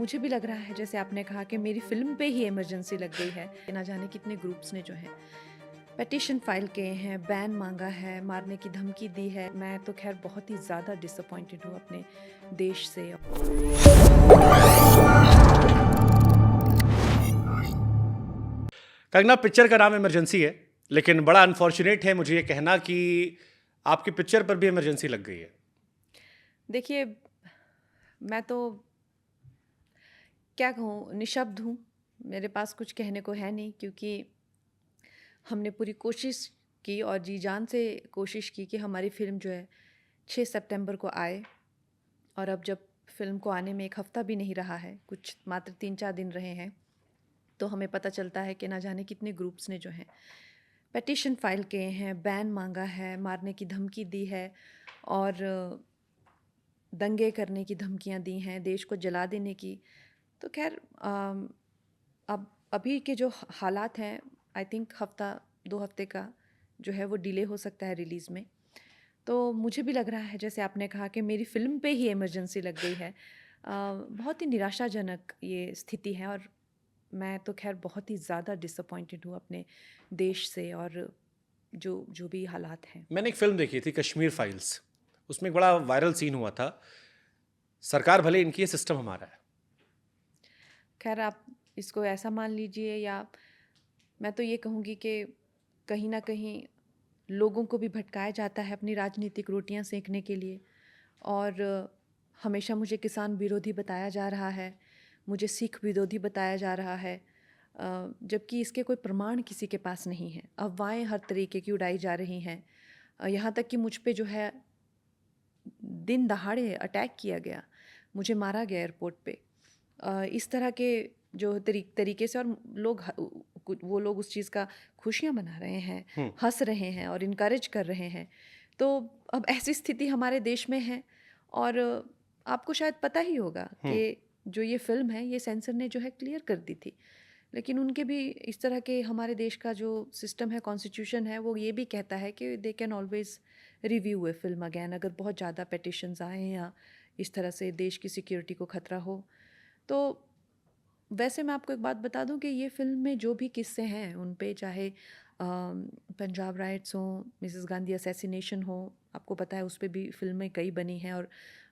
मुझे भी लग रहा है जैसे आपने कहा कि मेरी फ़िल्म पे ही इमरजेंसी लग गई है। ना जाने कितने ग्रुप्स ने जो है पिटीशन फाइल किए हैं, बैन मांगा है, मारने की धमकी दी है। मैं तो खैर बहुत ही ज़्यादा डिसअपॉइंटेड हूँ अपने देश से। कंगना, पिक्चर का नाम इमरजेंसी है, लेकिन बड़ा अनफॉर्चुनेट है मुझे ये कहना कि आपकी पिक्चर पर भी इमरजेंसी लग गई है। देखिए, मैं तो क्या कहूँ, निशब्द हूँ। मेरे पास कुछ कहने को है नहीं, क्योंकि हमने पूरी कोशिश की और जी जान से कोशिश की कि हमारी फ़िल्म जो है 6 सितंबर को आए। और अब जब फ़िल्म को आने में 1 हफ़्ता भी नहीं रहा है, कुछ मात्र 3-4 दिन रहे हैं, तो हमें पता चलता है कि ना जाने कितने ग्रुप्स ने जो हैं पिटीशन फाइल किए हैं, बैन मांगा है, मारने की धमकी दी है और दंगे करने की धमकियां दी हैं, देश को जला देने की। तो खैर अब अभी के जो हालात हैं, आई थिंक हफ़्ता 2 हफ़्ते का जो है वो डिले हो सकता है रिलीज़ में। तो मुझे भी लग रहा है जैसे आपने कहा कि मेरी फ़िल्म पे ही इमरजेंसी लग गई है। बहुत ही निराशाजनक ये स्थिति है और मैं तो खैर बहुत ही ज़्यादा डिसअपॉइंटेड हूँ अपने देश से और जो जो भी हालात हैं। मैंने एक फिल्म देखी थी, कश्मीर फाइल्स। उसमें एक बड़ा वायरल सीन हुआ था। सरकार भले इनकी है, सिस्टम हमारा है। खैर आप इसको ऐसा मान लीजिए, या मैं तो ये कहूँगी कि कहीं न कहीं लोगों को भी भटकाया जाता है अपनी राजनीतिक रोटियां सेकने के लिए। और हमेशा मुझे किसान विरोधी बताया जा रहा है, मुझे सिख विरोधी बताया जा रहा है, जबकि इसके कोई प्रमाण किसी के पास नहीं है। अफवाहें हर तरीके की उड़ाई जा रही हैं। यहाँ तक कि मुझ पे जो है दिन दहाड़े अटैक किया गया, मुझे मारा गया एयरपोर्ट पे। इस तरह के जो तरीके से, और लोग वो लोग उस चीज़ का खुशियाँ मना रहे हैं, हंस रहे हैं और इनकरेज कर रहे हैं। तो अब ऐसी स्थिति हमारे देश में है। और आपको शायद पता ही होगा कि जो ये फिल्म है, ये सेंसर ने जो है क्लियर कर दी थी, लेकिन उनके भी इस तरह के, हमारे देश का जो सिस्टम है, कॉन्स्टिट्यूशन है, वो ये भी कहता है कि they can always review A film again अगर बहुत ज़्यादा पिटिशंस आए या इस तरह से देश की सिक्योरिटी को खतरा हो। तो वैसे मैं आपको एक बात बता दूं कि ये फ़िल्म में जो भी किस्से हैं उन पे, चाहे पंजाब राइट्स हों, मिसेस गांधी असैसिनेशन हो, आपको पता है उस पे भी फ़िल्में कई बनी हैं। और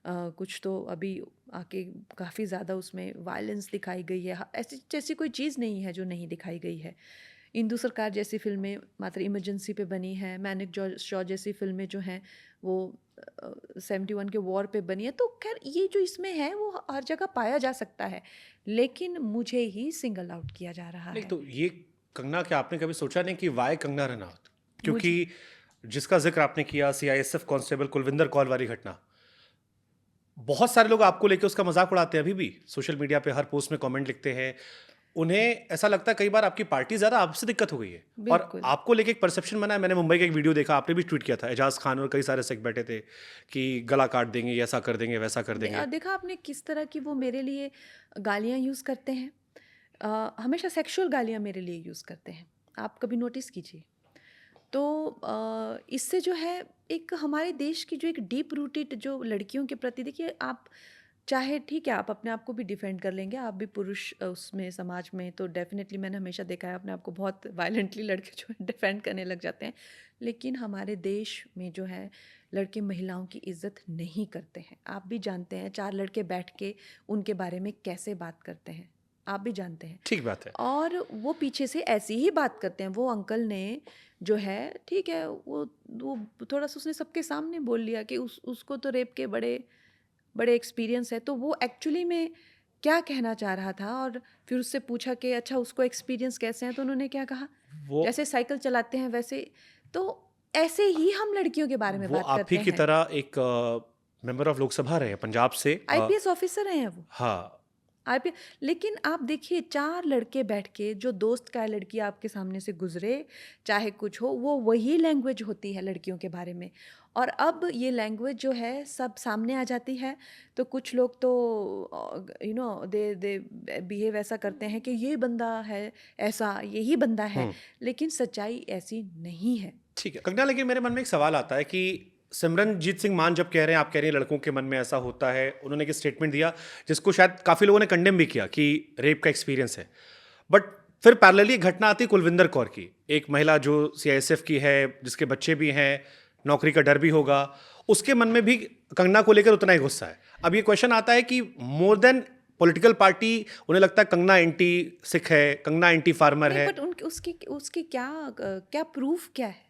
कुछ तो अभी आके काफ़ी ज़्यादा उसमें वायलेंस दिखाई गई है। ऐसी जैसी कोई चीज़ नहीं है जो नहीं दिखाई गई है। इंदु सरकार जैसी फ़िल्में मात्र इमरजेंसी पे बनी हैं, मैनिक शॉ जैसी फ़िल्में जो हैं वो 71 के वॉर पे बनी है। तो खैर ये जो इसमें है वो हर जगह पाया जा सकता है, लेकिन मुझे ही सिंगल आउट किया जा रहा नहीं है। तो ये कंगना, क्या आपने कभी सोचा नहीं कि वाई कंगना रनौत? क्योंकि मुझे जिसका जिक्र आपने किया, सीआईएसएफ कांस्टेबल कुलविंदर कौर वाली घटना, बहुत सारे लोग आपको लेके उसका मजाक उड़ाते हैं। अभी भी सोशल मीडिया पे हर पोस्ट में कमेंट लिखते हैं। उन्हें ऐसा लगता है कई बार आपकी पार्टी ज़्यादा, आपसे दिक्कत हो गई है। और बिल्कुल। आपको लेके एक परसेप्शन बना है। मैंने मुंबई का एक वीडियो देखा, आपने भी ट्वीट किया था, एजाज खान और कई सारे सिख बैठे थे कि गला काट देंगे, ऐसा कर देंगे, वैसा कर देंगे। देखा आपने किस तरह की वो मेरे लिए गालियाँ यूज़ करते हैं। हमेशा सेक्सुअल गालियाँ मेरे लिए यूज़ करते हैं, आप कभी नोटिस कीजिए। तो इससे जो है, एक हमारे देश की जो एक डीप रूटेड जो लड़कियों के प्रति, देखिए आप चाहे ठीक है आप अपने आप को भी डिफेंड कर लेंगे, आप भी पुरुष उसमें समाज में, तो डेफिनेटली मैंने हमेशा देखा है अपने आप को बहुत वायलेंटली लड़के जो है डिफेंड करने लग जाते हैं। लेकिन हमारे देश में जो है लड़के महिलाओं की इज्जत नहीं करते हैं। आप भी जानते हैं 4 लड़के बैठ के उनके बारे में कैसे बात करते हैं, आप भी जानते हैं। ठीक बात है। और वो पीछे से ऐसी ही बात करते हैं। वो अंकल ने जो है, ठीक है, वो थोड़ा सा उसने सबके सामने बोल लिया कि उसको तो रेप के बड़े बड़े एक्सपीरियंस है। तो वो एक्चुअली में क्या कहना चाह रहा था, और फिर उससे पूछा कि अच्छा उसको एक्सपीरियंस कैसे हैं, तो उन्होंने क्या कहा, वो जैसे साइकिल चलाते हैं वैसे। तो ऐसे ही हम लड़कियों के बारे में वो बात आप ही करते की हैं। तरह एक मेंबर ऑफ लोकसभा रहे हैं पंजाब से। आईपीएस ऑफिसर हैं वो। हाँ। आईपी लेकिन आप देखिए 4 लड़के बैठ के, जो दोस्त का लड़की आपके सामने से गुजरे, चाहे कुछ हो, वो वही लैंग्वेज होती है लड़कियों के बारे में। और अब ये लैंग्वेज जो है सब सामने आ जाती है, तो कुछ लोग तो दे बिहेव ऐसा करते हैं कि ये बंदा है ऐसा, यही बंदा है। लेकिन सच्चाई ऐसी नहीं है। ठीक है कंगना, लेकिन मेरे मन में एक सवाल आता है कि सिमरनजीत सिंह मान जब कह रहे हैं, आप कह रही हैं लड़कों के मन में ऐसा होता है, उन्होंने एक स्टेटमेंट दिया जिसको शायद काफ़ी लोगों ने कंडेम भी किया कि रेप का एक्सपीरियंस है। बट फिर पैरेलली एक घटना आती है कुलविंदर कौर की, एक महिला जो सीआईएसएफ की है, जिसके बच्चे भी हैं, नौकरी का डर भी होगा, उसके मन में भी कंगना को लेकर उतना ही गुस्सा है। अब ये क्वेश्चन आता है कि मोर देन पॉलिटिकल पार्टी, उन्हें लगता है कंगना एंटी सिख है, कंगना एंटी फार्मर नहीं, है। बट उनकी उसकी उसकी क्या प्रूफ क्या है?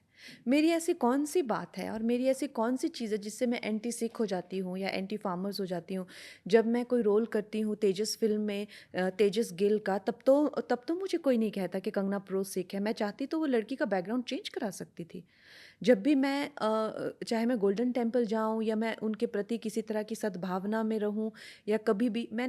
मेरी ऐसी कौन सी बात है और मेरी ऐसी कौन सी चीज़ है जिससे मैं एंटी सिख हो जाती हूँ या एंटी फार्मर्स हो जाती हूँ? जब मैं कोई रोल करती हूँ तेजस फिल्म में, तेजस गिल का, तब तो मुझे कोई नहीं कहता कि कंगना प्रो सिख है। मैं चाहती तो वो लड़की का बैकग्राउंड चेंज करा सकती थी। जब भी मैं चाहे मैं गोल्डन टेम्पल जाऊँ या मैं उनके प्रति किसी तरह की सद्भावना में रहूँ या कभी भी मैंने